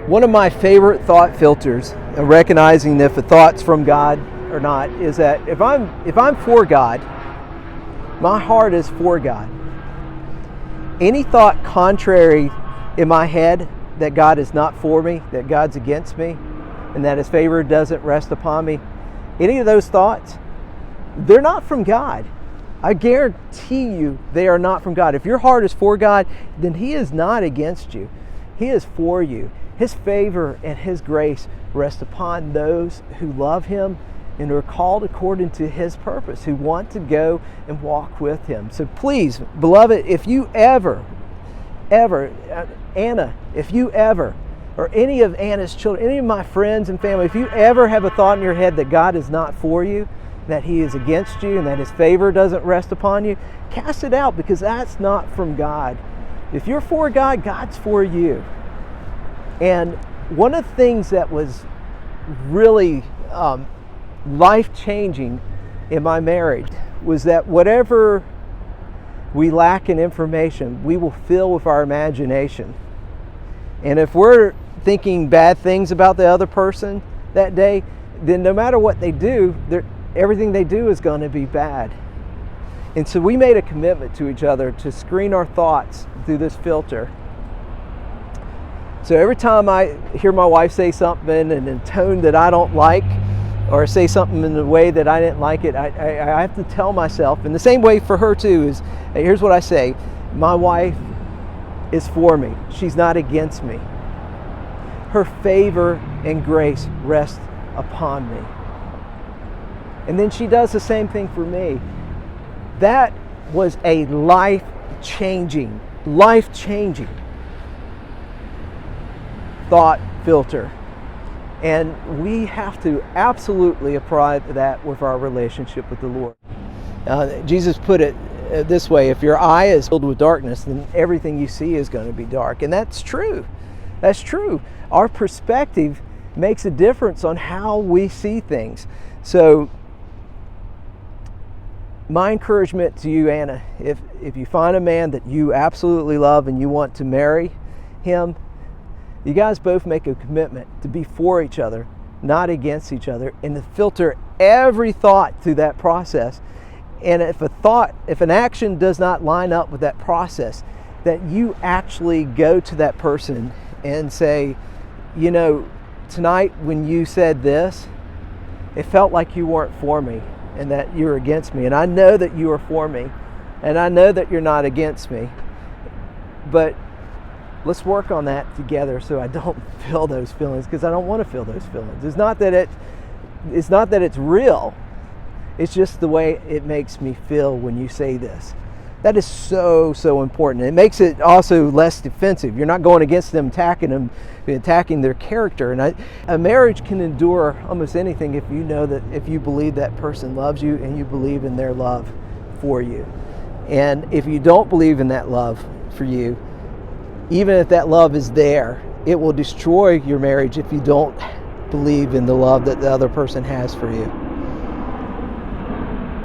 One of my favorite thought filters, recognizing if a thought's from God or not, is that if I'm for God, my heart is for God. Any thought contrary in my head that God is not for me, that God's against me, and that His favor doesn't rest upon me, any of those thoughts, they're not from God. I guarantee you they are not from God. If your heart is for God, then He is not against you. He is for you. His favor and His grace rest upon those who love Him and are called according to His purpose, who want to go and walk with Him. So please, beloved, if you ever, Anna, if you ever, or any of Anna's children, any of my friends and family, if you ever have a thought in your head that God is not for you, that He is against you, and that His favor doesn't rest upon you, cast it out, because that's not from God. If you're for God, God's for you. And one of the things that was really life-changing in my marriage was that whatever we lack in information, we will fill with our imagination. And if we're thinking bad things about the other person that day, then no matter what they do, everything they do is going to be bad. And so we made a commitment to each other to screen our thoughts through this filter. So every time I hear my wife say something in a tone that I don't like, or say something in a way that I didn't like it, I have to tell myself, and the same way for her too, is here's what I say: my wife is for me. She's not against me. Her favor and grace rest upon me. And then she does the same thing for me. That was a life-changing thought filter. And we have to absolutely apply that with our relationship with the Lord. Jesus put it this way: if your eye is filled with darkness, then everything you see is going to be dark. And that's true. That's true. Our perspective makes a difference on how we see things. So my encouragement to you, Anna, if you find a man that you absolutely love and you want to marry him, you guys both make a commitment to be for each other, not against each other, and to filter every thought through that process. And if an action does not line up with that process, that you actually go to that person and say, you know, tonight when you said this, it felt like you weren't for me and that you were against me. And I know that you are for me, and I know that you're not against me. But let's work on that together so I don't feel those feelings, because I don't want to feel those feelings. It's not that it's real. It's just the way it makes me feel when you say this. That is so important. It makes it also less defensive. You're not going against them, attacking their character. And a marriage can endure almost anything if you believe that person loves you and you believe in their love for you. And if you don't believe in that love for you, even if that love is there, it will destroy your marriage if you don't believe in the love that the other person has for you.